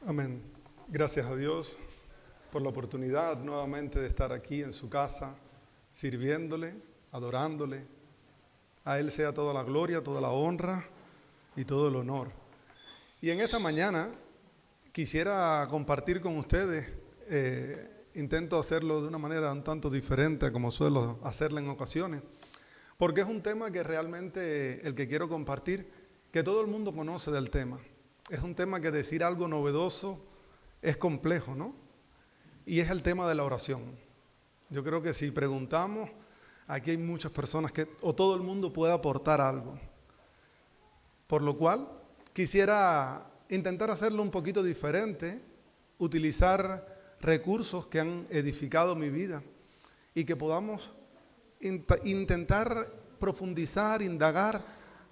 Amén. Gracias a Dios por la oportunidad nuevamente de estar aquí en su casa, sirviéndole, adorándole. A Él sea toda la gloria, toda la honra y todo el honor. Y en esta mañana quisiera compartir con ustedes, intento hacerlo de una manera un tanto diferente a como suelo hacerlo en ocasiones, porque es un tema que realmente el que quiero compartir, que todo el mundo conoce del tema. Es un tema que decir algo novedoso es complejo, ¿no? Y es el tema de la oración. Yo creo que si preguntamos, aquí hay muchas personas o todo el mundo puede aportar algo. Por lo cual, quisiera intentar hacerlo un poquito diferente, utilizar recursos que han edificado mi vida y que podamos intentar profundizar, indagar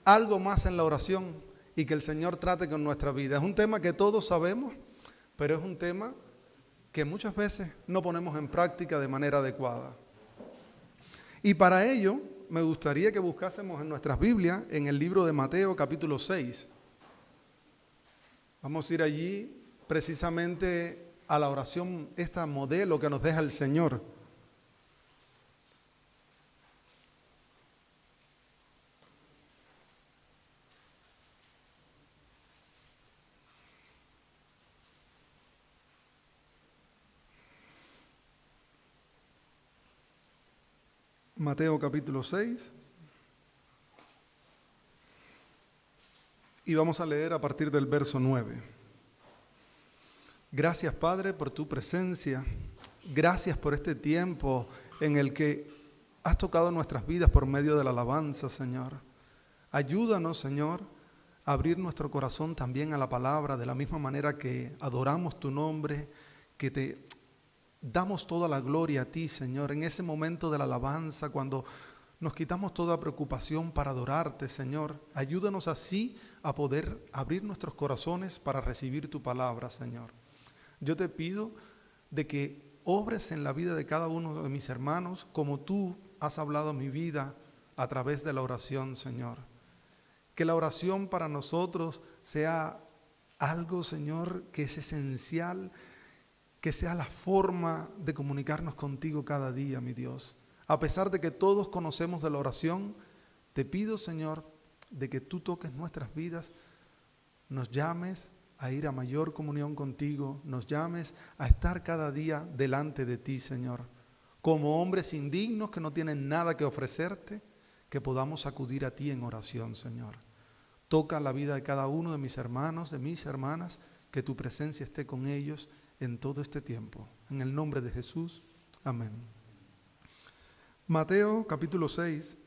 algo más en la oración y que el Señor trate con nuestra vida. Es un tema que todos sabemos, pero es un tema que muchas veces no ponemos en práctica de manera adecuada. Y para ello, me gustaría que buscásemos en nuestras Biblias, en el libro de Mateo, capítulo 6. Vamos a ir allí precisamente a la oración, esta modelo que nos deja el Señor. Mateo capítulo 6. Y vamos a leer a partir del verso 9. Gracias, Padre, por tu presencia. Gracias por este tiempo en el que has tocado nuestras vidas por medio de la alabanza, Señor. Ayúdanos, Señor, a abrir nuestro corazón también a la palabra, de la misma manera que adoramos tu nombre, que te damos toda la gloria a ti, Señor, en ese momento de la alabanza, cuando nos quitamos toda preocupación para adorarte, Señor. Ayúdanos así a poder abrir nuestros corazones para recibir tu palabra, Señor. Yo te pido de que obres en la vida de cada uno de mis hermanos como tú has hablado en mi vida a través de la oración, Señor. Que la oración para nosotros sea algo, Señor, que es esencial, que sea la forma de comunicarnos contigo cada día, mi Dios. A pesar de que todos conocemos de la oración, te pido, Señor, de que tú toques nuestras vidas, nos llames a ir a mayor comunión contigo, nos llames a estar cada día delante de ti, Señor. Como hombres indignos que no tienen nada que ofrecerte, que podamos acudir a ti en oración, Señor. Toca la vida de cada uno de mis hermanos, de mis hermanas, que tu presencia esté con ellos en todo este tiempo. En el nombre de Jesús, amén. Mateo capítulo 6,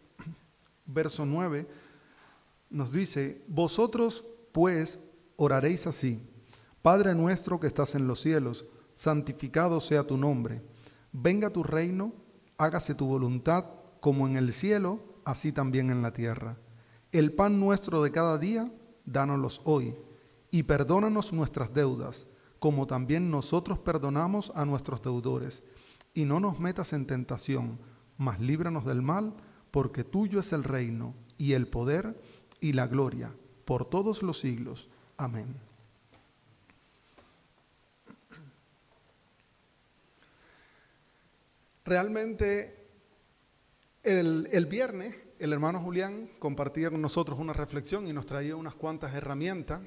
verso 9, nos dice: vosotros pues oraréis así: Padre nuestro que estás en los cielos, santificado sea tu nombre. Venga tu reino, hágase tu voluntad, como en el cielo, así también en la tierra. El pan nuestro de cada día, dánoslos hoy, y perdónanos nuestras deudas, como también nosotros perdonamos a nuestros deudores. Y no nos metas en tentación, mas líbranos del mal, porque tuyo es el reino, y el poder, y la gloria, por todos los siglos. Amén. Realmente, el viernes, el hermano Julián compartía con nosotros una reflexión y nos traía unas cuantas herramientas,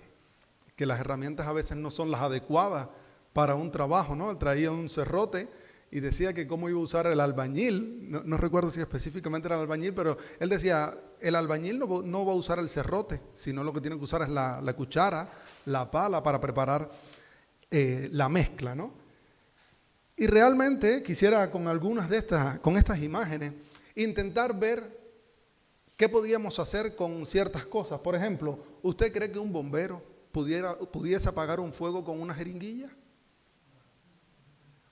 que las herramientas a veces no son las adecuadas para un trabajo, ¿no? Él traía un serrote y decía que cómo iba a usar el albañil, no recuerdo si específicamente era el albañil, pero él decía, el albañil no va a usar el serrote, sino lo que tiene que usar es la cuchara, la pala para preparar la mezcla, ¿no? Y realmente quisiera con algunas de estas imágenes, intentar ver qué podíamos hacer con ciertas cosas. Por ejemplo, ¿usted cree que un bombero pudiese apagar un fuego con una jeringuilla?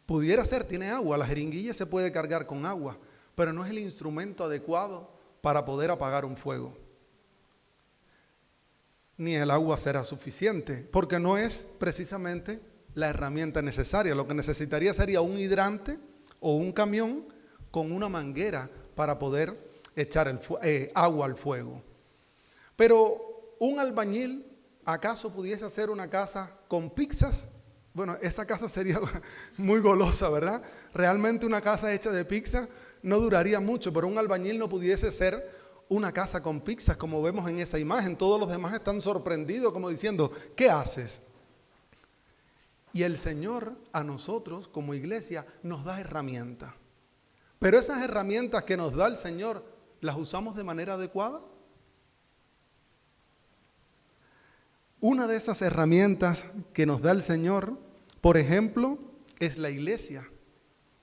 Pudiera ser, tiene agua, la jeringuilla se puede cargar con agua, pero no es el instrumento adecuado para poder apagar un fuego. Ni el agua será suficiente, porque no es precisamente la herramienta necesaria. Lo que necesitaría sería un hidrante o un camión con una manguera para poder echar agua al fuego. Pero un albañil ¿acaso pudiese hacer una casa con pizzas? Bueno, esa casa sería muy golosa, ¿verdad? Realmente una casa hecha de pizza no duraría mucho, pero un albañil no pudiese ser una casa con pizzas, como vemos en esa imagen. Todos los demás están sorprendidos, como diciendo, ¿qué haces? Y el Señor a nosotros, como iglesia, nos da herramientas. Pero esas herramientas que nos da el Señor, ¿las usamos de manera adecuada? Una de esas herramientas que nos da el Señor, por ejemplo, es la iglesia.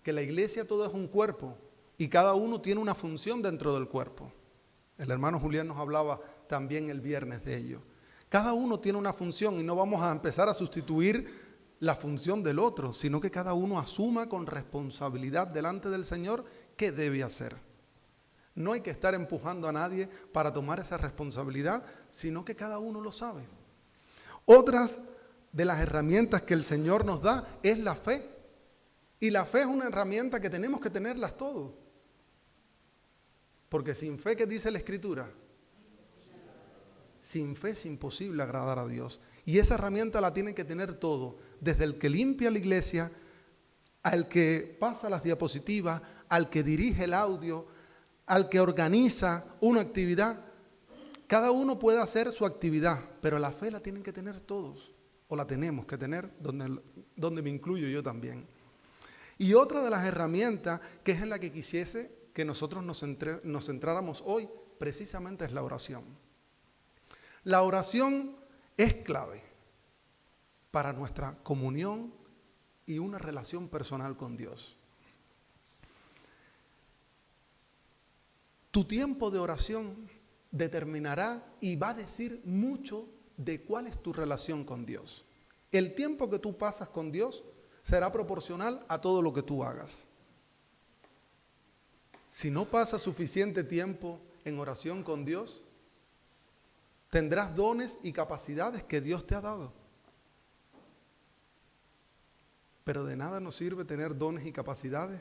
Que la iglesia todo es un cuerpo y cada uno tiene una función dentro del cuerpo. El hermano Julián nos hablaba también el viernes de ello. Cada uno tiene una función y no vamos a empezar a sustituir la función del otro, sino que cada uno asuma con responsabilidad delante del Señor qué debe hacer. No hay que estar empujando a nadie para tomar esa responsabilidad, sino que cada uno lo sabe. Otras de las herramientas que el Señor nos da es la fe. Y la fe es una herramienta que tenemos que tenerlas todos. Porque sin fe, ¿qué dice la Escritura? Sin fe es imposible agradar a Dios. Y esa herramienta la tienen que tener todos, desde el que limpia la iglesia, al que pasa las diapositivas, al que dirige el audio, al que organiza una actividad. Cada uno puede hacer su actividad, pero la fe la tienen que tener todos, o la tenemos que tener, donde me incluyo yo también. Y otra de las herramientas, que es en la que quisiese que nosotros nos centráramos hoy, precisamente es la oración. La oración es clave para nuestra comunión y una relación personal con Dios. Tu tiempo de oración determinará y va a decir mucho de cuál es tu relación con Dios. El tiempo que tú pasas con Dios será proporcional a todo lo que tú hagas. Si no pasas suficiente tiempo en oración con Dios, tendrás dones y capacidades que Dios te ha dado. Pero de nada nos sirve tener dones y capacidades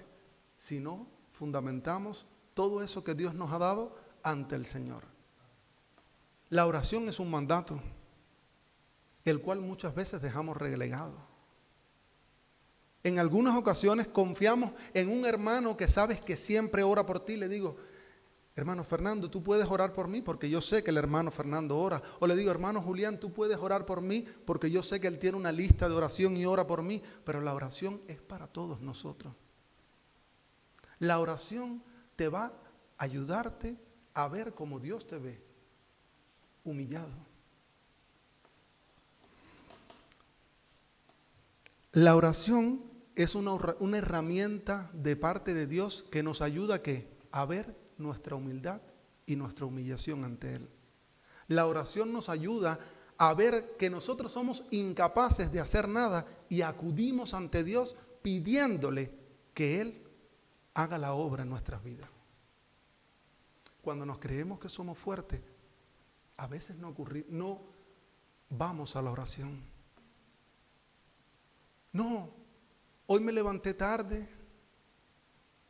si no fundamentamos todo eso que Dios nos ha dado ante el Señor. La oración es un mandato, el cual muchas veces dejamos relegado. En algunas ocasiones confiamos en un hermano que sabes que siempre ora por ti. Le digo, hermano Fernando, tú puedes orar por mí porque yo sé que el hermano Fernando ora. O le digo, hermano Julián, tú puedes orar por mí porque yo sé que él tiene una lista de oración y ora por mí. Pero la oración es para todos nosotros. La oración te va a ayudarte a ver cómo Dios te ve, humillado. La oración es una herramienta de parte de Dios que nos ayuda ¿a qué? A ver nuestra humildad y nuestra humillación ante Él. La oración nos ayuda a ver que nosotros somos incapaces de hacer nada y acudimos ante Dios pidiéndole que Él haga la obra en nuestras vidas. Cuando nos creemos que somos fuertes, a veces no vamos a la oración. No, hoy me levanté tarde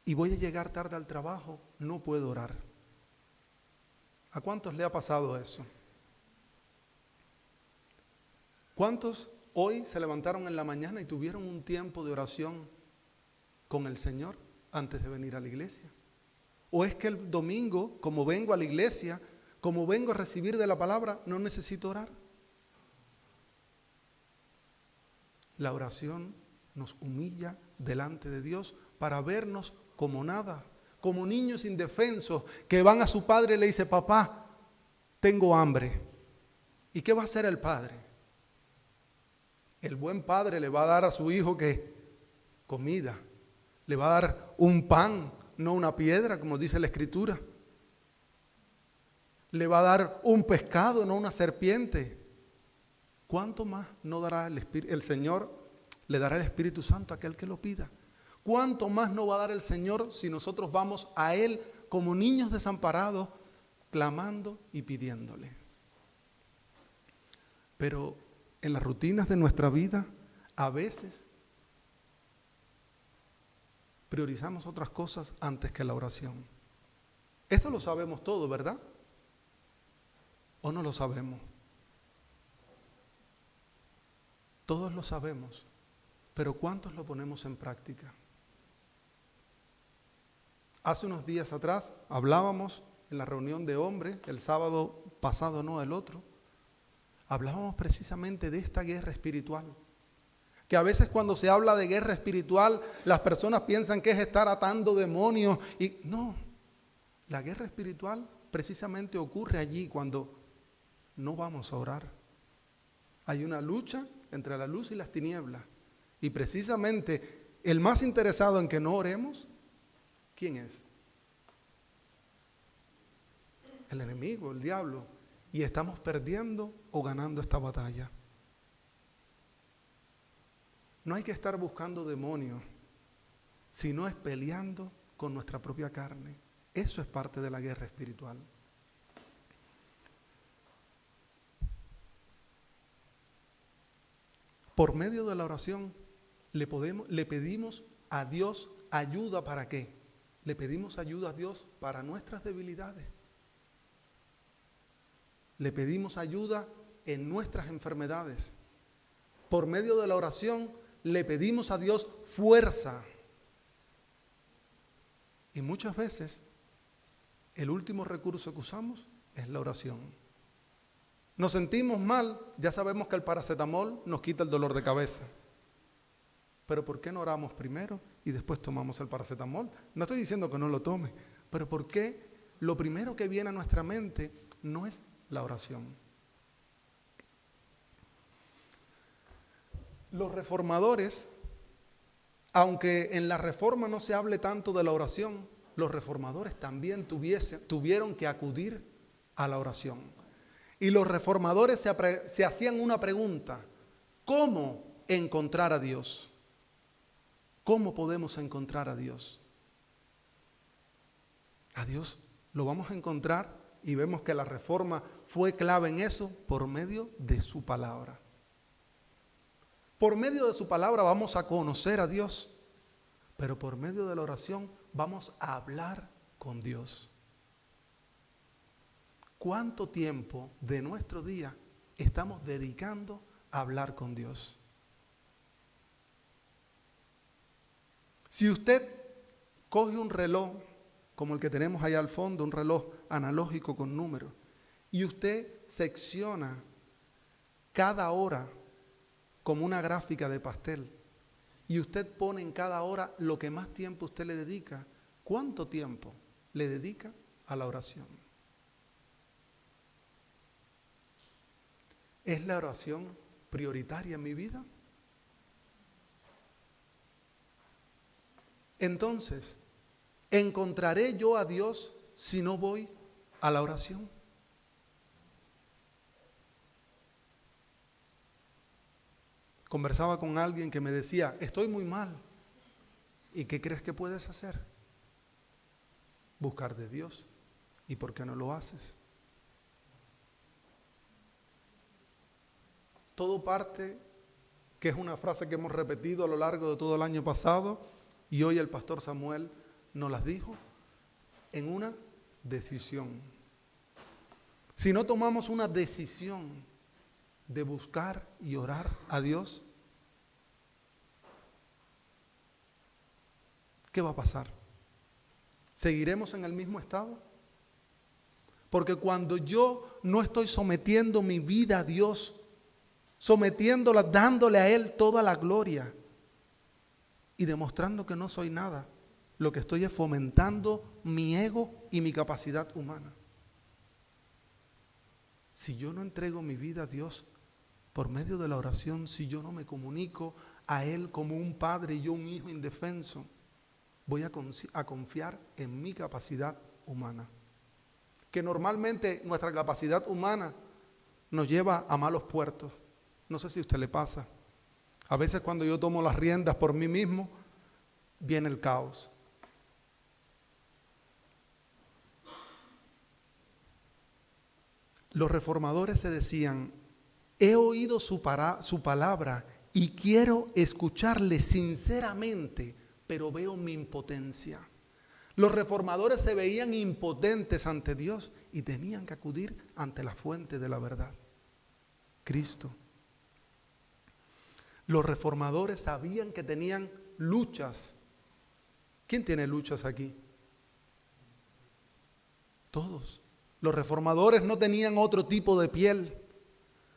y voy a llegar tarde al trabajo, no puedo orar. ¿A cuántos le ha pasado eso? ¿Cuántos hoy se levantaron en la mañana y tuvieron un tiempo de oración con el Señor antes de venir a la iglesia? ¿O es que el domingo, como vengo a la iglesia, como vengo a recibir de la palabra, no necesito orar? La oración nos humilla delante de Dios para vernos como nada, como niños indefensos que van a su padre y le dicen, papá, tengo hambre. ¿Y qué va a hacer el padre? El buen padre le va a dar a su hijo ¿qué? Comida. Le va a dar un pan, no una piedra, como dice la Escritura. Le va a dar un pescado, no una serpiente. ¿Cuánto más no dará el Señor? Le dará el Espíritu Santo a aquel que lo pida. ¿Cuánto más no va a dar el Señor si nosotros vamos a Él como niños desamparados, clamando y pidiéndole? Pero en las rutinas de nuestra vida, a veces priorizamos otras cosas antes que la oración. Esto lo sabemos todo, ¿verdad? ¿O no lo sabemos? Todos lo sabemos, pero ¿cuántos lo ponemos en práctica? Hace unos días atrás hablábamos en la reunión de hombres, el sábado pasado, no el otro, hablábamos precisamente de esta guerra espiritual. Que a veces cuando se habla de guerra espiritual, las personas piensan que es estar atando demonios. Y no, la guerra espiritual precisamente ocurre allí cuando no vamos a orar. Hay una lucha entre la luz y las tinieblas. Y precisamente el más interesado en que no oremos, ¿quién es? El enemigo, el diablo. Y estamos perdiendo o ganando esta batalla. No hay que estar buscando demonios, sino es peleando con nuestra propia carne. Eso es parte de la guerra espiritual. Por medio de la oración le pedimos a Dios ayuda. ¿Para qué? Le pedimos ayuda a Dios para nuestras debilidades. Le pedimos ayuda en nuestras enfermedades. Por medio de la oración le pedimos a Dios fuerza. Y muchas veces el último recurso que usamos es la oración. Nos sentimos mal, ya sabemos que el paracetamol nos quita el dolor de cabeza. Pero ¿por qué no oramos primero y después tomamos el paracetamol? No estoy diciendo que no lo tome, pero ¿por qué lo primero que viene a nuestra mente no es la oración? Los reformadores, aunque en la Reforma no se hable tanto de la oración, los reformadores también tuvieron que acudir a la oración. Y los reformadores se hacían una pregunta: ¿cómo encontrar a Dios? ¿Cómo podemos encontrar a Dios? A Dios lo vamos a encontrar, y vemos que la Reforma fue clave en eso, por medio de su palabra. Por medio de su palabra vamos a conocer a Dios, pero por medio de la oración vamos a hablar con Dios. ¿Cuánto tiempo de nuestro día estamos dedicando a hablar con Dios? Si usted coge un reloj, como el que tenemos allá al fondo, un reloj analógico con números, y usted secciona cada hora como una gráfica de pastel, y usted pone en cada hora lo que más tiempo usted le dedica, ¿cuánto tiempo le dedica a la oración? ¿Es la oración prioritaria en mi vida? Entonces, ¿encontraré yo a Dios si no voy a la oración? Conversaba con alguien que me decía: estoy muy mal. ¿Y qué crees que puedes hacer? Buscar de Dios. ¿Y por qué no lo haces? Todo parte, que es una frase que hemos repetido a lo largo de todo el año pasado, y hoy el pastor Samuel nos las dijo, en una decisión. Si no tomamos una decisión de buscar y orar a Dios, ¿qué va a pasar? ¿Seguiremos en el mismo estado? Porque cuando yo no estoy sometiendo mi vida a Dios, sometiéndola, dándole a Él toda la gloria y demostrando que no soy nada, lo que estoy es fomentando mi ego y mi capacidad humana. Si yo no entrego mi vida a Dios por medio de la oración, si yo no me comunico a Él como un padre y yo un hijo indefenso, voy a confiar en mi capacidad humana. Que normalmente nuestra capacidad humana nos lleva a malos puertos. No sé si a usted le pasa. A veces cuando yo tomo las riendas por mí mismo, viene el caos. Los reformadores se decían: he oído su palabra y quiero escucharle sinceramente, pero veo mi impotencia. Los reformadores se veían impotentes ante Dios y tenían que acudir ante la fuente de la verdad, Cristo. Los reformadores sabían que tenían luchas. ¿Quién tiene luchas aquí? Todos. Los reformadores no tenían otro tipo de piel.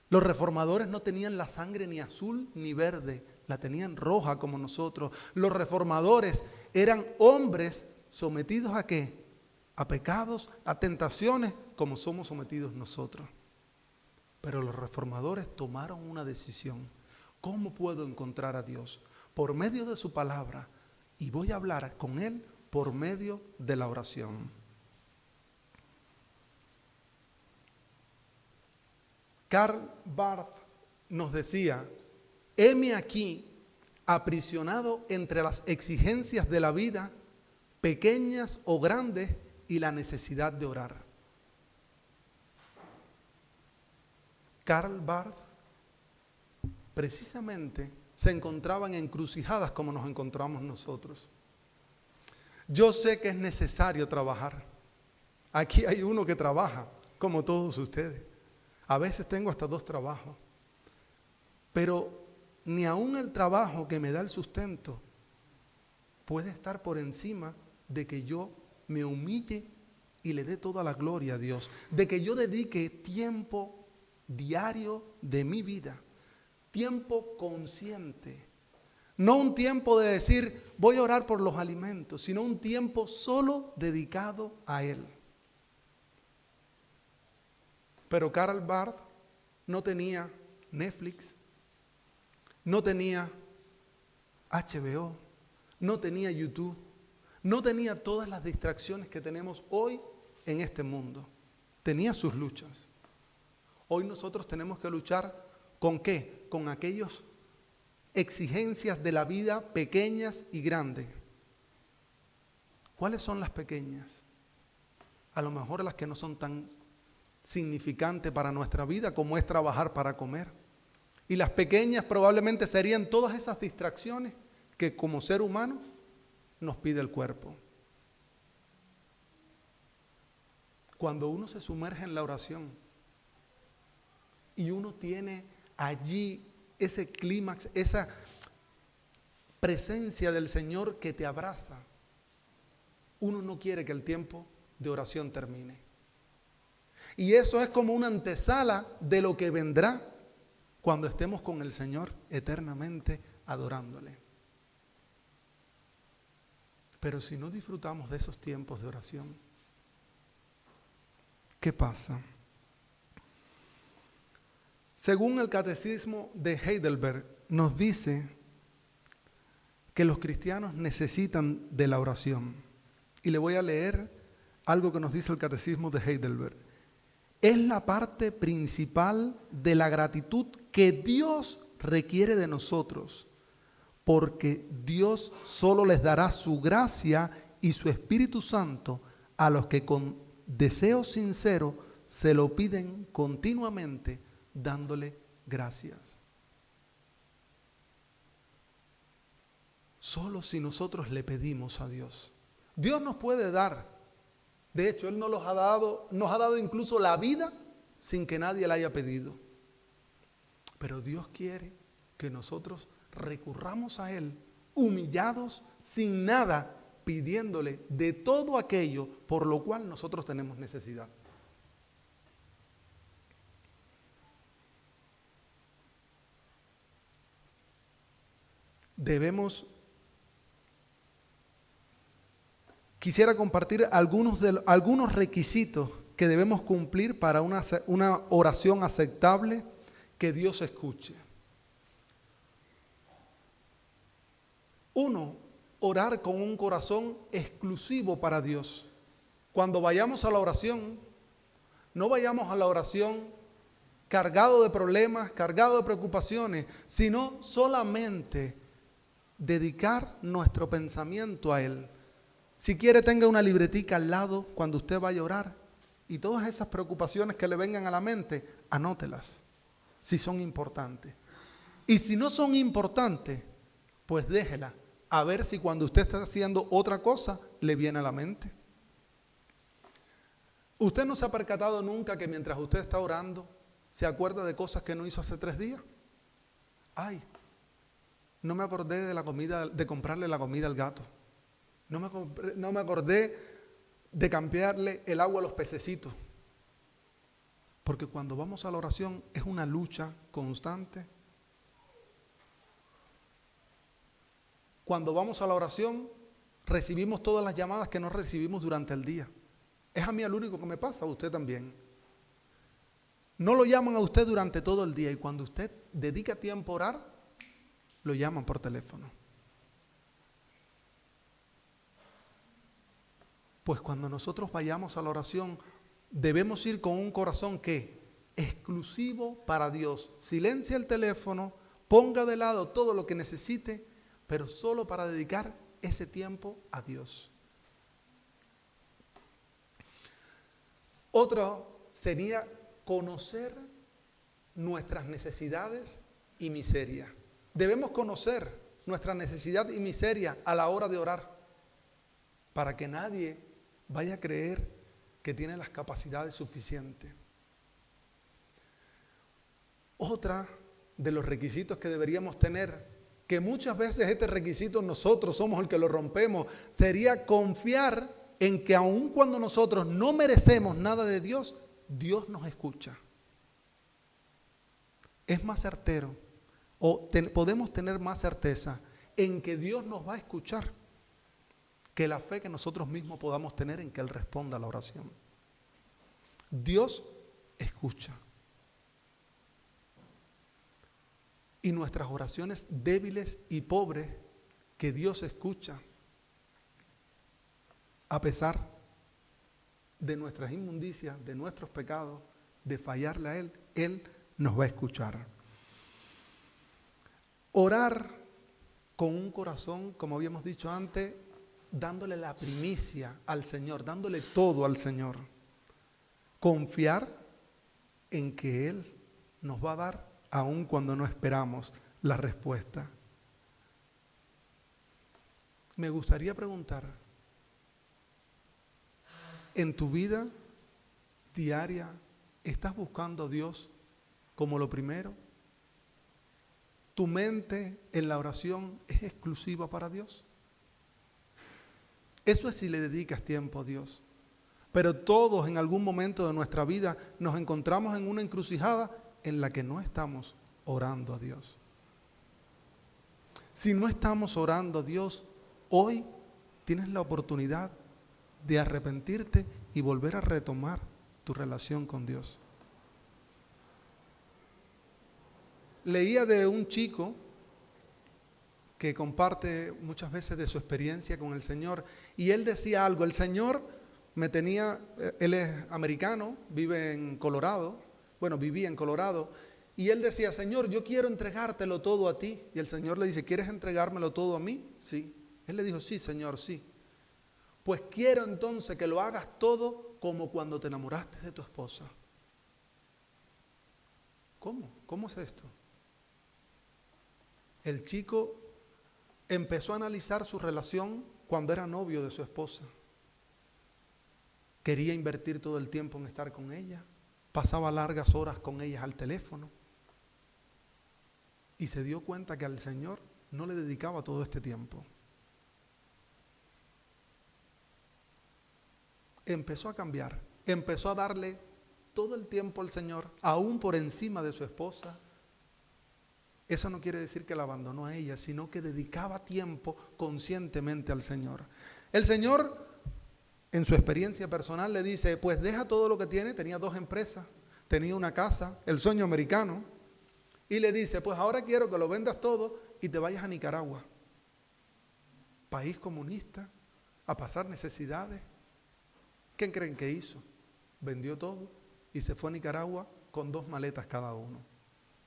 Los reformadores no tenían la sangre ni azul ni verde, la tenían roja como nosotros. Los reformadores eran hombres sometidos ¿a qué? A pecados, a tentaciones, como somos sometidos nosotros. Pero los reformadores tomaron una decisión. ¿Cómo puedo encontrar a Dios? Por medio de su palabra. Y voy a hablar con Él por medio de la oración. Karl Barth nos decía, heme aquí aprisionado entre las exigencias de la vida, pequeñas o grandes, y la necesidad de orar. Karl Barth precisamente se encontraba en encrucijadas como nos encontramos nosotros. Yo sé que es necesario trabajar. Aquí hay uno que trabaja, como todos ustedes. A veces tengo hasta 2 trabajos. Pero ni aún el trabajo que me da el sustento puede estar por encima de que yo me humille y le dé toda la gloria a Dios. De que yo dedique tiempo diario de mi vida. Tiempo consciente. No un tiempo de decir, voy a orar por los alimentos, sino un tiempo solo dedicado a Él. Pero Karl Barth no tenía Netflix, no tenía HBO, no tenía YouTube, no tenía todas las distracciones que tenemos hoy en este mundo. Tenía sus luchas. Hoy nosotros tenemos que luchar ¿con qué? Con aquellas exigencias de la vida pequeñas y grandes. ¿Cuáles son las pequeñas? A lo mejor las que no son tan significante para nuestra vida como es trabajar para comer. Y las pequeñas probablemente serían todas esas distracciones que como ser humano nos pide el cuerpo. Cuando uno se sumerge en la oración y uno tiene allí ese clímax, esa presencia del Señor que te abraza, uno no quiere que el tiempo de oración termine. Y eso es como una antesala de lo que vendrá cuando estemos con el Señor eternamente adorándole. Pero si no disfrutamos de esos tiempos de oración, ¿qué pasa? Según el Catecismo de Heidelberg, nos dice que los cristianos necesitan de la oración. Y le voy a leer algo que nos dice el Catecismo de Heidelberg. Es la parte principal de la gratitud que Dios requiere de nosotros, porque Dios solo les dará su gracia y su Espíritu Santo a los que con deseo sincero se lo piden continuamente, dándole gracias. Solo si nosotros le pedimos a Dios. Dios nos puede dar. De hecho, Él nos ha dado incluso la vida sin que nadie la haya pedido. Pero Dios quiere que nosotros recurramos a Él, humillados, sin nada, pidiéndole de todo aquello por lo cual nosotros tenemos necesidad. Quisiera compartir algunos requisitos que debemos cumplir para una oración aceptable que Dios escuche. 1, orar con un corazón exclusivo para Dios. Cuando vayamos a la oración, no vayamos a la oración cargado de problemas, cargado de preocupaciones, sino solamente dedicar nuestro pensamiento a Él. Si quiere, tenga una libretica al lado cuando usted vaya a orar y todas esas preocupaciones que le vengan a la mente, anótelas, si son importantes. Y si no son importantes, pues déjela, a ver si cuando usted está haciendo otra cosa, le viene a la mente. ¿Usted no se ha percatado nunca que mientras usted está orando, se acuerda de cosas que no hizo hace 3 días? Ay, No me acordé de la comida, de comprarle la comida al gato. No me acordé de cambiarle el agua a los pececitos. Porque cuando vamos a la oración es una lucha constante. Cuando vamos a la oración recibimos todas las llamadas que no recibimos durante el día. Es a mí el único que me pasa, a usted también. No lo llaman a usted durante todo el día y cuando usted dedica tiempo a orar, lo llaman por teléfono. Pues cuando nosotros vayamos a la oración, debemos ir con un corazón que exclusivo para Dios. Silencia el teléfono, ponga de lado todo lo que necesite, pero solo para dedicar ese tiempo a Dios. Otro sería conocer nuestras necesidades y miseria. Debemos conocer nuestra necesidad y miseria a la hora de orar, para que nadie vaya a creer que tiene las capacidades suficientes. Otra de los requisitos que deberíamos tener, que muchas veces este requisito nosotros somos el que lo rompemos, sería confiar en que aun cuando nosotros no merecemos nada de Dios, Dios nos escucha. Es más certero, podemos tener más certeza en que Dios nos va a escuchar que la fe que nosotros mismos podamos tener en que Él responda a la oración. Dios escucha. Y nuestras oraciones débiles y pobres que Dios escucha, a pesar de nuestras inmundicias, de nuestros pecados, de fallarle a Él, Él nos va a escuchar. Orar con un corazón, como habíamos dicho antes, dándole la primicia al Señor, dándole todo al Señor. Confiar en que Él nos va a dar aun cuando no esperamos la respuesta. Me gustaría preguntar, ¿en tu vida diaria estás buscando a Dios como lo primero? ¿Tu mente en la oración es exclusiva para Dios? Eso es si le dedicas tiempo a Dios. Pero todos en algún momento de nuestra vida nos encontramos en una encrucijada en la que no estamos orando a Dios. Si no estamos orando a Dios, hoy tienes la oportunidad de arrepentirte y volver a retomar tu relación con Dios. Leía de un chico que comparte muchas veces de su experiencia con el Señor y él decía algo, el Señor me tenía, él es americano, vive en Colorado, vivía en Colorado, y él decía, Señor, yo quiero entregártelo todo a ti. Y el Señor le dice, ¿quieres entregármelo todo a mí? Sí. Él le dijo, sí, Señor, sí. Pues quiero entonces que lo hagas todo como cuando te enamoraste de tu esposa. ¿Cómo? ¿Cómo es esto? El chico empezó a analizar su relación cuando era novio de su esposa. Quería invertir todo el tiempo en estar con ella. Pasaba largas horas con ellas al teléfono. Y se dio cuenta que al Señor no le dedicaba todo este tiempo. Empezó a cambiar. Empezó a darle todo el tiempo al Señor, aún por encima de su esposa. Eso no quiere decir que la abandonó a ella, sino que dedicaba tiempo conscientemente al Señor. El Señor, en su experiencia personal, le dice, pues deja todo lo que tiene. Tenía 2 empresas, tenía una casa, el sueño americano. Y le dice, pues ahora quiero que lo vendas todo y te vayas a Nicaragua. País comunista, a pasar necesidades. ¿Qué creen que hizo? Vendió todo y se fue a Nicaragua con 2 maletas cada uno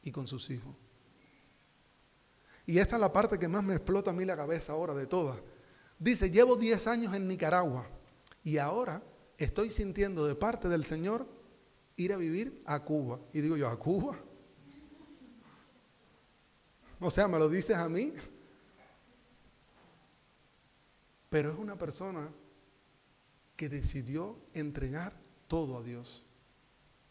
y con sus hijos. Y esta es la parte que más me explota a mí la cabeza ahora de todas. Dice, llevo 10 años en Nicaragua y ahora estoy sintiendo de parte del Señor ir a vivir a Cuba. Y digo yo, ¿a Cuba? O sea, ¿me lo dices a mí? Pero es una persona que decidió entregar todo a Dios.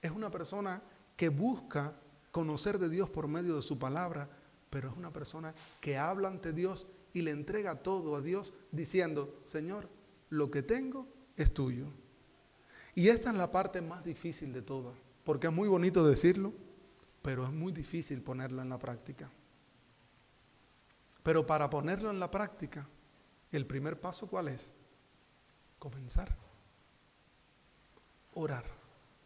Es una persona que busca conocer de Dios por medio de su palabra, pero es una persona que habla ante Dios y le entrega todo a Dios diciendo, Señor, lo que tengo es tuyo. Y esta es la parte más difícil de todas, porque es muy bonito decirlo, pero es muy difícil ponerlo en la práctica. Pero para ponerlo en la práctica, el primer paso, ¿cuál es? Comenzar. Orar.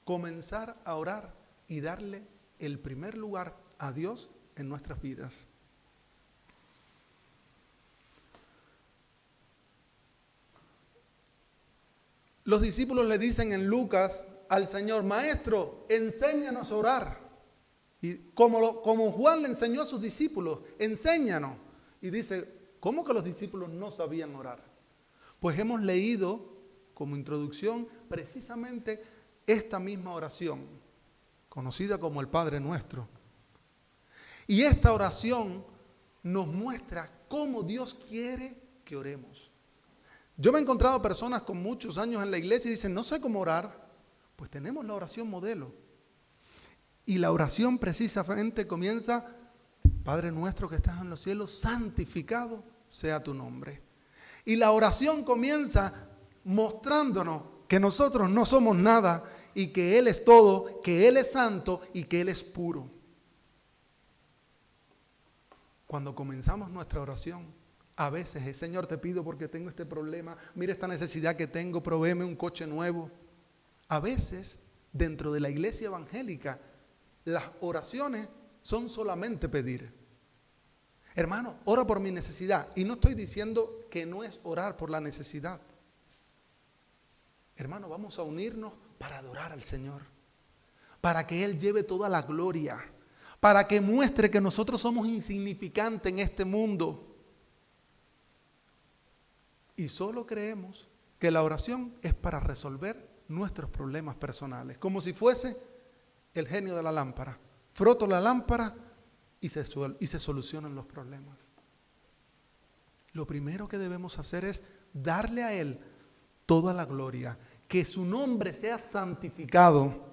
Comenzar a orar y darle el primer lugar a Dios en nuestras vidas. Los discípulos le dicen en Lucas al Señor, Maestro, enséñanos a orar. Y como Juan le enseñó a sus discípulos, enséñanos. Y dice, ¿cómo que los discípulos no sabían orar? Pues hemos leído como introducción precisamente esta misma oración, conocida como el Padre Nuestro. Y esta oración nos muestra cómo Dios quiere que oremos. Yo me he encontrado personas con muchos años en la iglesia y dicen, no sé cómo orar. Pues tenemos la oración modelo. Y la oración precisamente comienza, Padre nuestro que estás en los cielos, santificado sea tu nombre. Y la oración comienza mostrándonos que nosotros no somos nada y que Él es todo, que Él es santo y que Él es puro. Cuando comenzamos nuestra oración, a veces, Señor, te pido porque tengo este problema, mira esta necesidad que tengo, provéeme un coche nuevo. A veces, dentro de la iglesia evangélica, las oraciones son solamente pedir. Hermano, ora por mi necesidad. Y no estoy diciendo que no es orar por la necesidad. Hermano, vamos a unirnos para adorar al Señor. Para que Él lleve toda la gloria. Para que muestre que nosotros somos insignificantes en este mundo. Y solo creemos que la oración es para resolver nuestros problemas personales. Como si fuese el genio de la lámpara. Froto la lámpara y se solucionan los problemas. Lo primero que debemos hacer es darle a Él toda la gloria. Que su nombre sea santificado.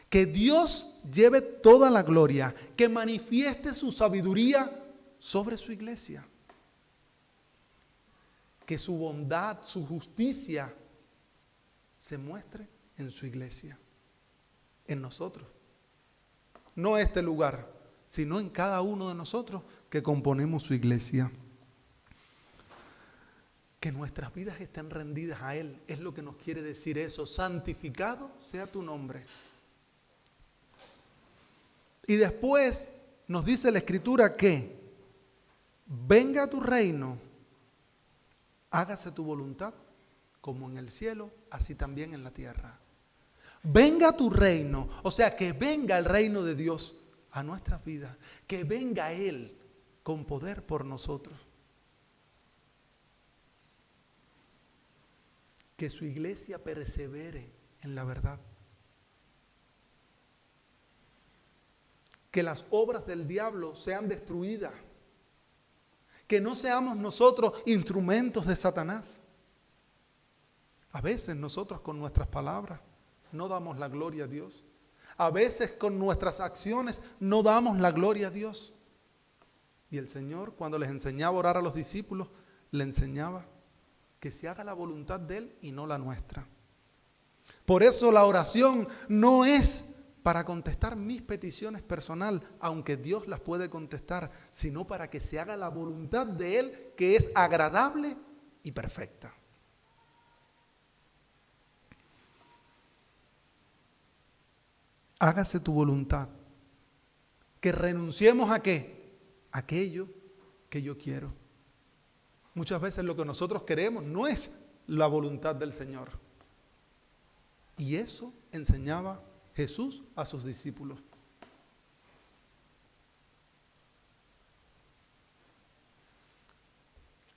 Que Dios lleve toda la gloria. Que manifieste su sabiduría sobre su iglesia. Que su bondad, su justicia se muestre en su iglesia, en nosotros. No este lugar, sino en cada uno de nosotros que componemos su iglesia. Que nuestras vidas estén rendidas a Él, es lo que nos quiere decir eso. Santificado sea tu nombre. Y después nos dice la Escritura que venga tu reino, hágase tu voluntad, como en el cielo, así también en la tierra. Venga tu reino, o sea, que venga el reino de Dios a nuestras vidas, que venga Él con poder por nosotros. Que su iglesia persevere en la verdad. Que las obras del diablo sean destruidas. Que no seamos nosotros instrumentos de Satanás. A veces nosotros con nuestras palabras no damos la gloria a Dios. A veces con nuestras acciones no damos la gloria a Dios. Y el Señor, cuando les enseñaba a orar a los discípulos, le enseñaba que se haga la voluntad de Él y no la nuestra. Por eso la oración no es para contestar mis peticiones personales, aunque Dios las puede contestar, sino para que se haga la voluntad de Él, que es agradable y perfecta. Hágase tu voluntad. Que renunciemos ¿a qué? Aquello que yo quiero. Muchas veces lo que nosotros queremos no es la voluntad del Señor. Y eso enseñaba Jesús a sus discípulos.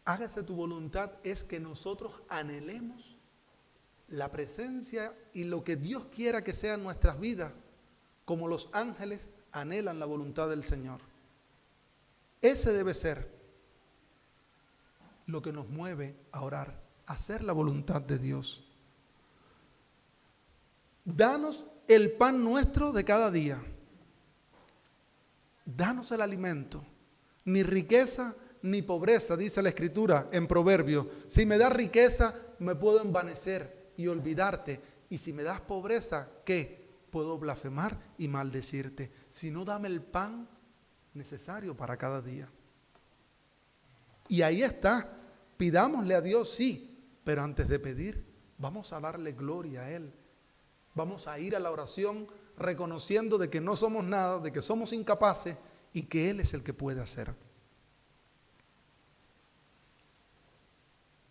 Hágase tu voluntad es que nosotros anhelemos la presencia y lo que Dios quiera que sea en nuestras vidas, como los ángeles anhelan la voluntad del Señor. Ese debe ser lo que nos mueve a orar, hacer la voluntad de Dios. Danos el pan nuestro de cada día. danos el alimento. Ni riqueza ni pobreza, dice la Escritura en Proverbios. Si me das riqueza, me puedo envanecer y olvidarte. Y si me das pobreza, ¿qué? Puedo blasfemar y maldecirte. Si no, dame el pan necesario para cada día. Y ahí está. Pidámosle a Dios, sí, pero antes de pedir, vamos a darle gloria a Él. Vamos a ir a la oración reconociendo de que no somos nada, de que somos incapaces y que Él es el que puede hacer.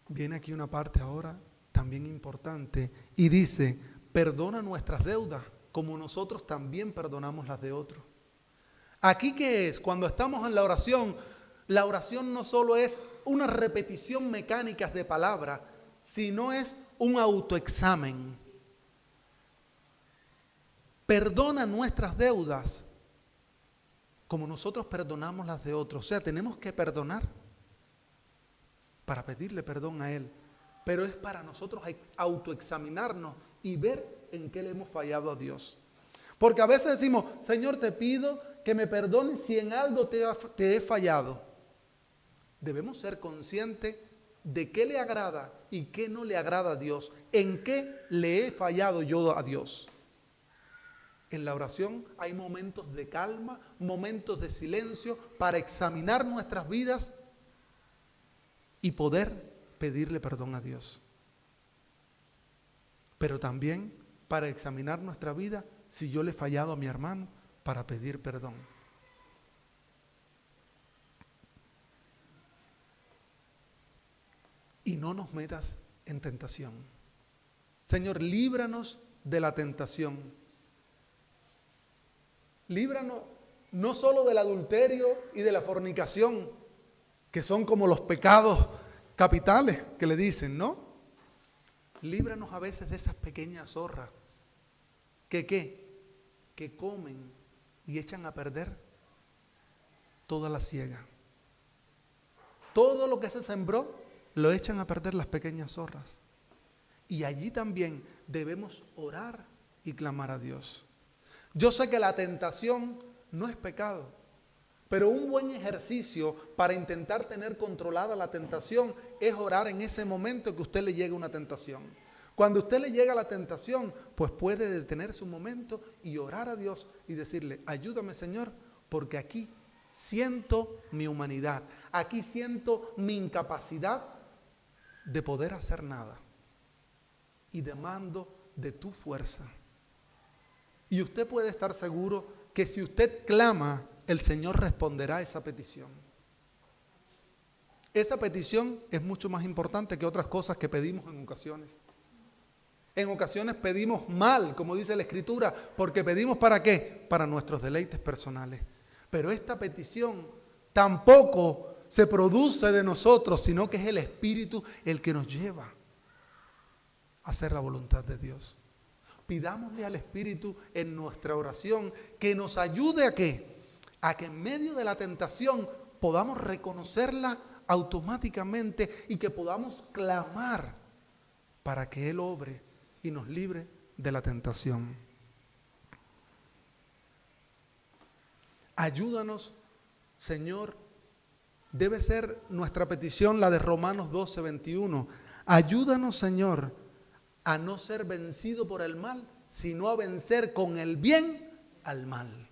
Viene aquí una parte ahora también importante y dice, perdona nuestras deudas como nosotros también perdonamos las de otros. ¿Aquí qué es? Cuando estamos en la oración no solo es una repetición mecánica de palabras, sino es un autoexamen. Perdona nuestras deudas como nosotros perdonamos las de otros. O sea, tenemos que perdonar para pedirle perdón a Él. Pero es para nosotros autoexaminarnos y ver en qué le hemos fallado a Dios. Porque a veces decimos, Señor, te pido que me perdones si en algo te he fallado. Debemos ser conscientes de qué le agrada y qué no le agrada a Dios. ¿En qué le he fallado yo a Dios? En la oración hay momentos de calma, momentos de silencio para examinar nuestras vidas y poder pedirle perdón a Dios. Pero también para examinar nuestra vida, si yo le he fallado a mi hermano, para pedir perdón. Y no nos metas en tentación. Señor, líbranos de la tentación. Líbranos no solo del adulterio y de la fornicación, que son como los pecados capitales que le dicen, ¿no? Líbranos a veces de esas pequeñas zorras que comen y echan a perder toda la siega. Todo lo que se sembró lo echan a perder las pequeñas zorras. Y allí también debemos orar y clamar a Dios. Yo sé que la tentación no es pecado, pero un buen ejercicio para intentar tener controlada la tentación es orar en ese momento que a usted le llega una tentación. Cuando a usted le llega la tentación, pues puede detenerse un momento y orar a Dios y decirle, ayúdame Señor, porque aquí siento mi humanidad, aquí siento mi incapacidad de poder hacer nada y demando de tu fuerza. Y usted puede estar seguro que si usted clama, el Señor responderá a esa petición. Esa petición es mucho más importante que otras cosas que pedimos en ocasiones. En ocasiones pedimos mal, como dice la Escritura, porque pedimos ¿para qué? Para nuestros deleites personales. Pero esta petición tampoco se produce de nosotros, sino que es el Espíritu el que nos lleva a hacer la voluntad de Dios. Pidámosle al Espíritu en nuestra oración que nos ayude a ¿qué? A que en medio de la tentación podamos reconocerla automáticamente y que podamos clamar para que Él obre y nos libre de la tentación. Ayúdanos, Señor. Debe ser nuestra petición la de Romanos 12:21. Ayúdanos, Señor, a no ser vencido por el mal, sino a vencer con el bien al mal.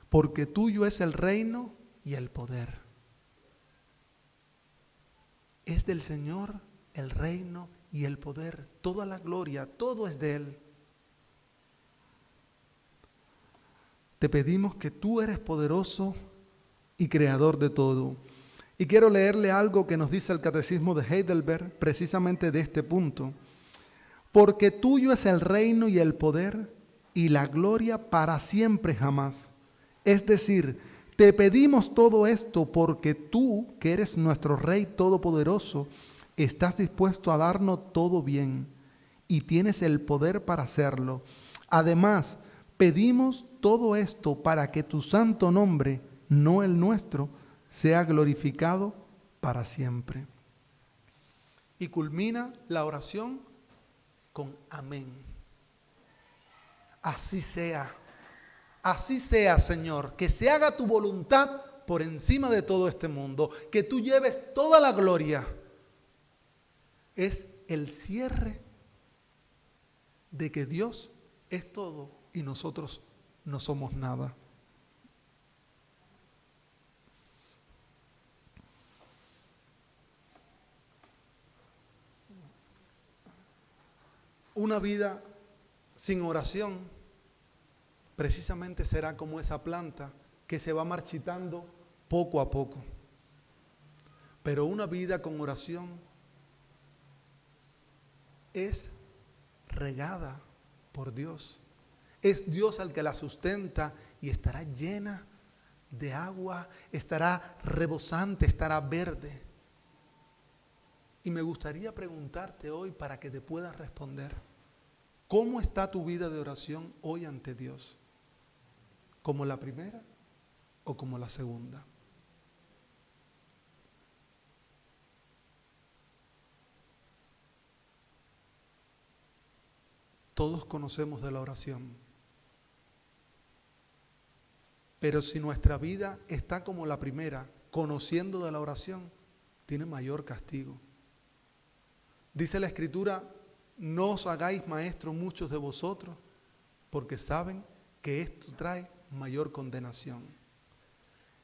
Porque tuyo es el reino y el poder. Es del Señor el reino y el poder, toda la gloria, todo es de Él. Te pedimos que tú eres poderoso y creador de todo. Y quiero leerle algo que nos dice el Catecismo de Heidelberg, precisamente de este punto. Porque tuyo es el reino y el poder y la gloria para siempre jamás. Es decir, te pedimos todo esto porque tú, que eres nuestro Rey Todopoderoso, estás dispuesto a darnos todo bien y tienes el poder para hacerlo. Además, pedimos todo esto para que tu santo nombre, no el nuestro, sea glorificado para siempre. Y culmina la oración con amén. Así sea. Así sea, Señor. Que se haga tu voluntad por encima de todo este mundo. Que tú lleves toda la gloria. Es el cierre de que Dios es todo y nosotros no somos nada. Una vida sin oración precisamente será como esa planta que se va marchitando poco a poco. Pero una vida con oración es regada por Dios. Es Dios el que la sustenta y estará llena de agua, estará rebosante, estará verde. Y me gustaría preguntarte hoy para que te puedas responder, ¿cómo está tu vida de oración hoy ante Dios? ¿Como la primera o como la segunda? Todos conocemos de la oración, pero si nuestra vida está como la primera, conociendo de la oración, tiene mayor castigo. Dice la Escritura, no os hagáis maestros muchos de vosotros, porque saben que esto trae mayor condenación.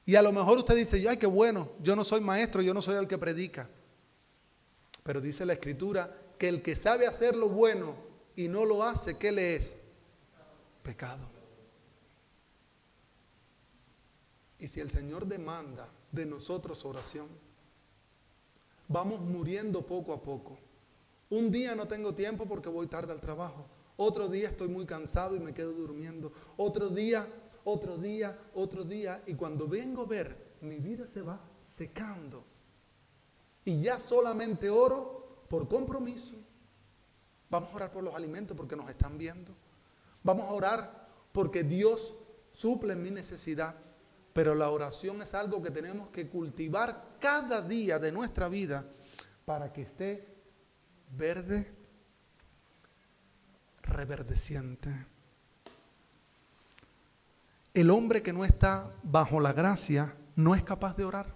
Y a lo mejor usted dice, ay, qué bueno, yo no soy maestro, yo no soy el que predica. Pero dice la Escritura que el que sabe hacer lo bueno y no lo hace, ¿qué le es? Pecado. Y si el Señor demanda de nosotros oración, vamos muriendo poco a poco. Un día no tengo tiempo porque voy tarde al trabajo. Otro día estoy muy cansado y me quedo durmiendo. Otro día. Y cuando vengo a ver, mi vida se va secando. Y ya solamente oro por compromiso. Vamos a orar por los alimentos porque nos están viendo. Vamos a orar porque Dios suple mi necesidad. Pero la oración es algo que tenemos que cultivar cada día de nuestra vida para que esté verde, reverdeciente. El hombre que no está bajo la gracia no es capaz de orar.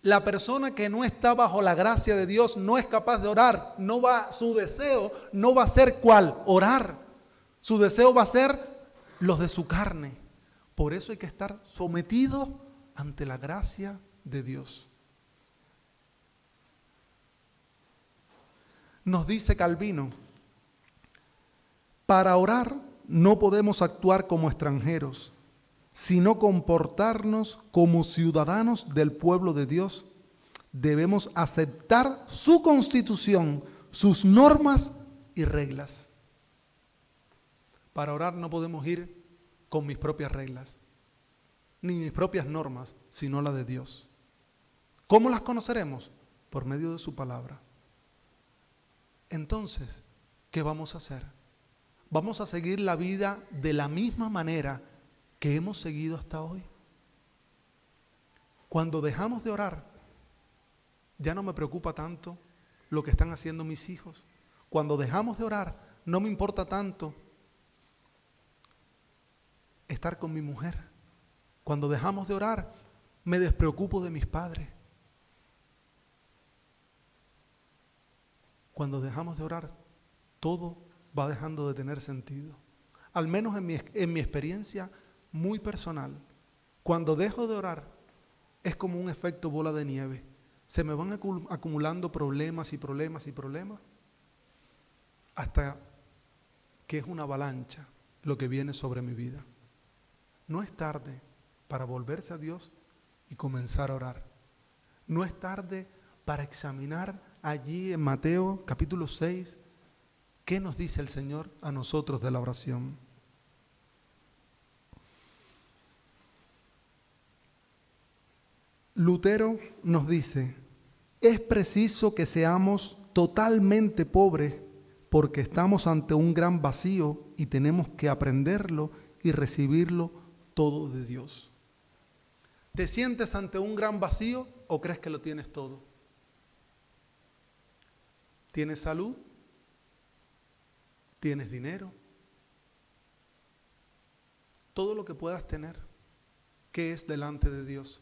La persona que no está bajo la gracia de Dios no es capaz de orar. Su deseo no va a ser ¿cuál? Orar. Su deseo va a ser los de su carne. Por eso hay que estar sometido ante la gracia de Dios. Nos dice Calvino, para orar no podemos actuar como extranjeros, sino comportarnos como ciudadanos del pueblo de Dios. Debemos aceptar su constitución, sus normas y reglas. Para orar no podemos ir con mis propias reglas, ni mis propias normas, sino la de Dios. ¿Cómo las conoceremos? Por medio de su palabra. Entonces, ¿qué vamos a hacer? ¿Vamos a seguir la vida de la misma manera que hemos seguido hasta hoy? Cuando dejamos de orar, ya no me preocupa tanto lo que están haciendo mis hijos. Cuando dejamos de orar, no me importa tanto estar con mi mujer. Cuando dejamos de orar, me despreocupo de mis padres. Cuando dejamos de orar, todo va dejando de tener sentido. Al menos en mi experiencia muy personal. Cuando dejo de orar, es como un efecto bola de nieve. Se me van acumulando problemas y problemas y problemas, hasta que es una avalancha lo que viene sobre mi vida. No es tarde para volverse a Dios y comenzar a orar. No es tarde para examinar allí en Mateo capítulo 6, ¿qué nos dice el Señor a nosotros de la oración? Lutero nos dice, es preciso que seamos totalmente pobres porque estamos ante un gran vacío y tenemos que aprenderlo y recibirlo todo de Dios. ¿Te sientes ante un gran vacío o crees que lo tienes todo? ¿Tienes salud? ¿Tienes dinero? Todo lo que puedas tener, ¿qué es delante de Dios?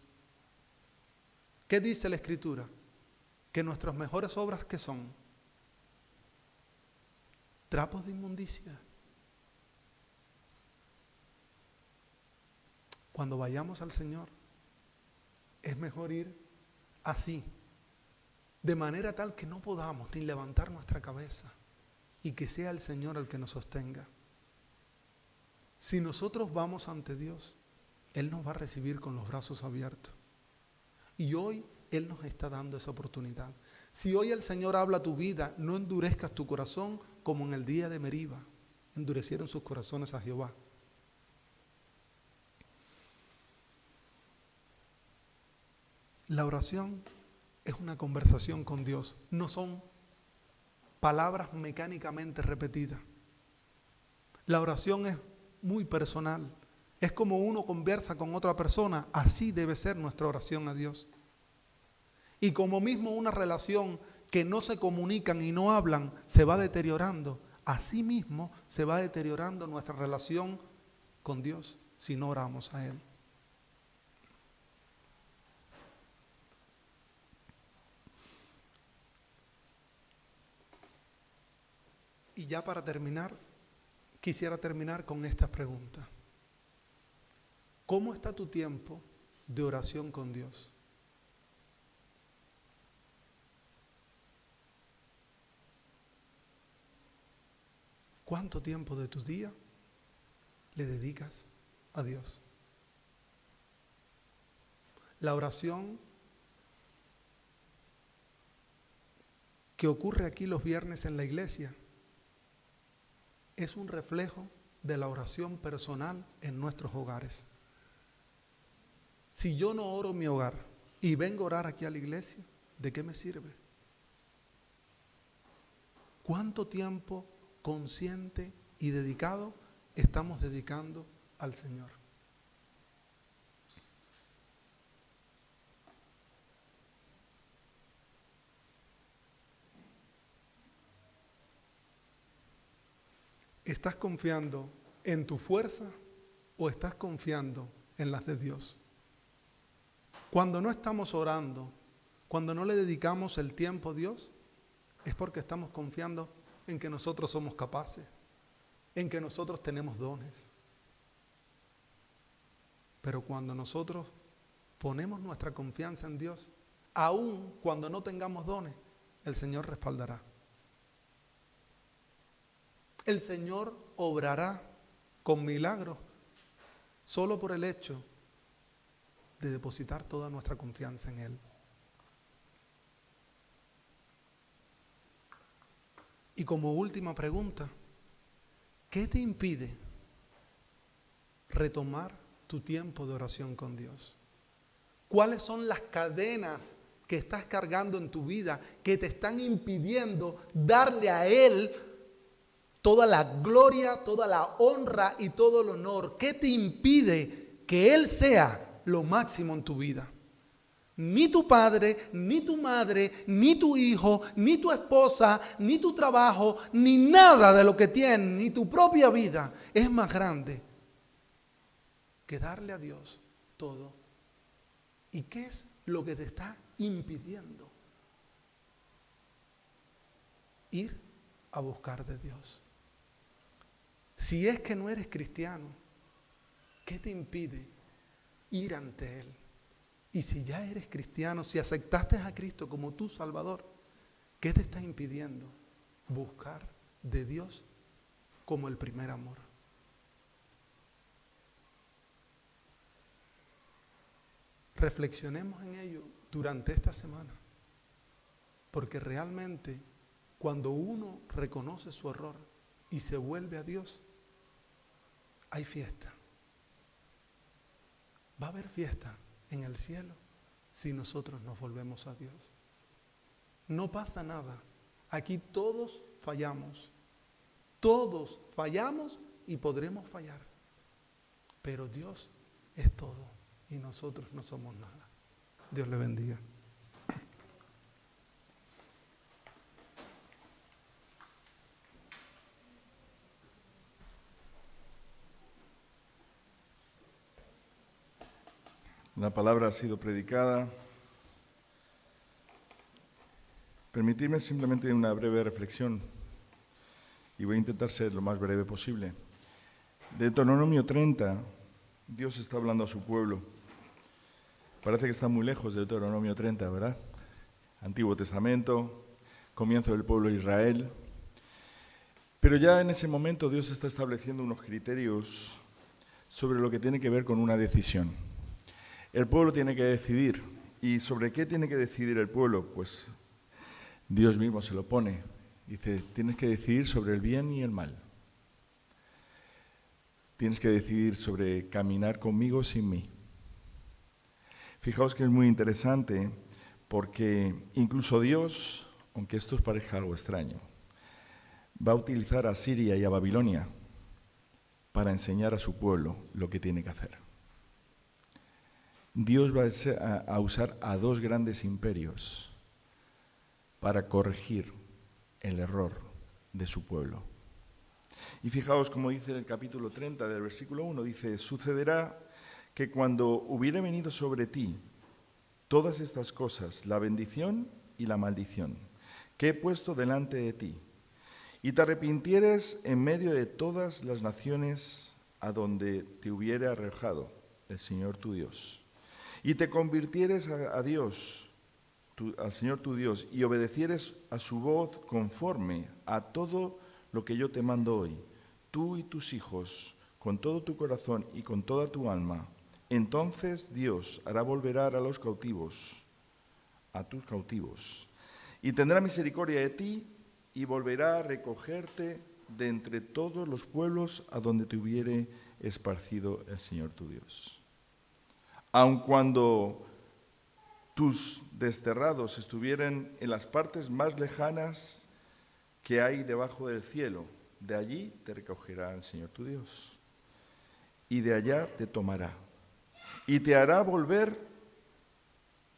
¿Qué dice la Escritura? Que nuestras mejores obras, ¿qué son? Trapos de inmundicia. Cuando vayamos al Señor, es mejor ir así, de manera tal que no podamos ni levantar nuestra cabeza y que sea el Señor el que nos sostenga. Si nosotros vamos ante Dios, Él nos va a recibir con los brazos abiertos. Y hoy Él nos está dando esa oportunidad. Si hoy el Señor habla a tu vida, no endurezcas tu corazón como en el día de Meriba endurecieron sus corazones a Jehová. La oración es una conversación con Dios, no son palabras mecánicamente repetidas. La oración es muy personal, es como uno conversa con otra persona, así debe ser nuestra oración a Dios. Y como mismo una relación que no se comunican y no hablan se va deteriorando, así mismo se va deteriorando nuestra relación con Dios si no oramos a Él. Y ya para terminar, quisiera terminar con estas preguntas. ¿Cómo está tu tiempo de oración con Dios? ¿Cuánto tiempo de tu día le dedicas a Dios? La oración que ocurre aquí los viernes en la iglesia es un reflejo de la oración personal en nuestros hogares. Si yo no oro en mi hogar y vengo a orar aquí a la iglesia, ¿de qué me sirve? ¿Cuánto tiempo consciente y dedicado estamos dedicando al Señor? ¿Estás confiando en tu fuerza o estás confiando en las de Dios? Cuando no estamos orando, cuando no le dedicamos el tiempo a Dios, es porque estamos confiando en que nosotros somos capaces, en que nosotros tenemos dones. Pero cuando nosotros ponemos nuestra confianza en Dios, aun cuando no tengamos dones, el Señor respaldará. El Señor obrará con milagros solo por el hecho de depositar toda nuestra confianza en Él. Y como última pregunta, ¿qué te impide retomar tu tiempo de oración con Dios? ¿Cuáles son las cadenas que estás cargando en tu vida que te están impidiendo darle a Él toda la gloria, toda la honra y todo el honor? ¿Qué te impide que Él sea lo máximo en tu vida? Ni tu padre, ni tu madre, ni tu hijo, ni tu esposa, ni tu trabajo, ni nada de lo que tienes, ni tu propia vida es más grande que darle a Dios todo. ¿Y qué es lo que te está impidiendo ir a buscar de Dios? Si es que no eres cristiano, ¿qué te impide ir ante Él? Y si ya eres cristiano, si aceptaste a Cristo como tu Salvador, ¿qué te está impidiendo buscar de Dios como el primer amor? Reflexionemos en ello durante esta semana, porque realmente cuando uno reconoce su error y se vuelve a Dios, hay fiesta. Va a haber fiesta en el cielo si nosotros nos volvemos a Dios. No pasa nada. Aquí todos fallamos y podremos fallar. Pero Dios es todo y nosotros no somos nada. Dios le bendiga. La palabra ha sido predicada. Permitidme simplemente una breve reflexión y voy a intentar ser lo más breve posible. De Deuteronomio 30, Dios está hablando a su pueblo. Parece que está muy lejos de Deuteronomio 30, ¿verdad? Antiguo Testamento, comienzo del pueblo de Israel. Pero ya en ese momento Dios está estableciendo unos criterios sobre lo que tiene que ver con una decisión. El pueblo tiene que decidir. ¿Y sobre qué tiene que decidir el pueblo? Pues Dios mismo se lo pone. Dice, tienes que decidir sobre el bien y el mal. Tienes que decidir sobre caminar conmigo o sin mí. Fijaos que es muy interesante porque incluso Dios, aunque esto os parezca algo extraño, va a utilizar a Siria y a Babilonia para enseñar a su pueblo lo que tiene que hacer. Dios va a usar a dos grandes imperios para corregir el error de su pueblo. Y fijaos como dice en el capítulo 30 del versículo 1, dice, sucederá que cuando hubiere venido sobre ti todas estas cosas, la bendición y la maldición, que he puesto delante de ti, y te arrepintieres en medio de todas las naciones a donde te hubiere arrojado el Señor tu Dios, y te convirtieres a Dios, al Señor tu Dios, y obedecieres a su voz conforme a todo lo que yo te mando hoy, tú y tus hijos, con todo tu corazón y con toda tu alma, entonces Dios hará volver a los cautivos, a tus cautivos, y tendrá misericordia de ti y volverá a recogerte de entre todos los pueblos a donde te hubiere esparcido el Señor tu Dios. Aun cuando tus desterrados estuvieran en las partes más lejanas que hay debajo del cielo, de allí te recogerá el Señor tu Dios, y de allá te tomará, y te hará volver,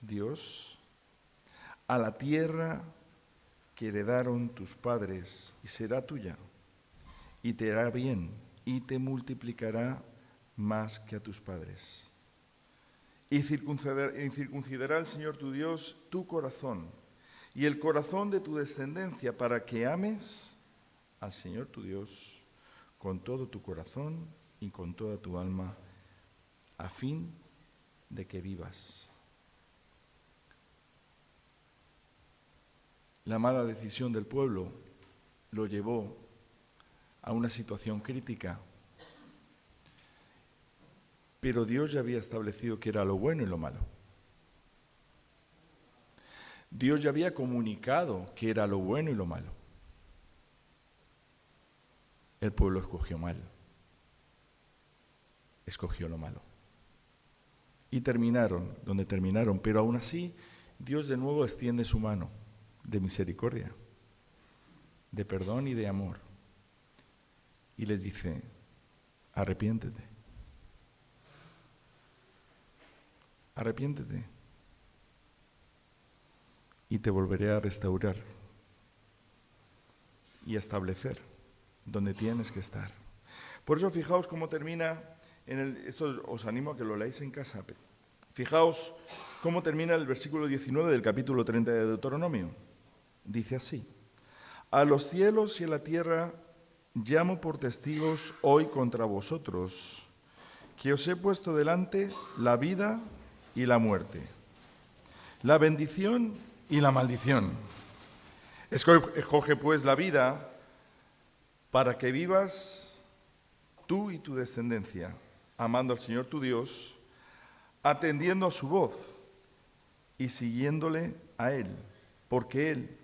Dios, a la tierra que heredaron tus padres, y será tuya, y te hará bien, y te multiplicará más que a tus padres. Y circuncidará el Señor tu Dios tu corazón y el corazón de tu descendencia para que ames al Señor tu Dios con todo tu corazón y con toda tu alma, a fin de que vivas. La mala decisión del pueblo lo llevó a una situación crítica. Pero Dios ya había establecido que era lo bueno y lo malo. Dios ya había comunicado que era lo bueno y lo malo. El pueblo escogió mal. Escogió lo malo. Y terminaron donde terminaron, pero aún así Dios de nuevo extiende su mano de misericordia, de perdón y de amor. Y les dice, arrepiéntete. Arrepiéntete y te volveré a restaurar y a establecer donde tienes que estar. Por eso fijaos cómo termina, esto os animo a que lo leáis en casa, fijaos cómo termina el versículo 19 del capítulo 30 de Deuteronomio. Dice así, a los cielos y a la tierra llamo por testigos hoy contra vosotros, que os he puesto delante la vida y la muerte, la bendición y la maldición. Escoge pues la vida para que vivas tú y tu descendencia, amando al Señor tu Dios, atendiendo a su voz y siguiéndole a Él, porque Él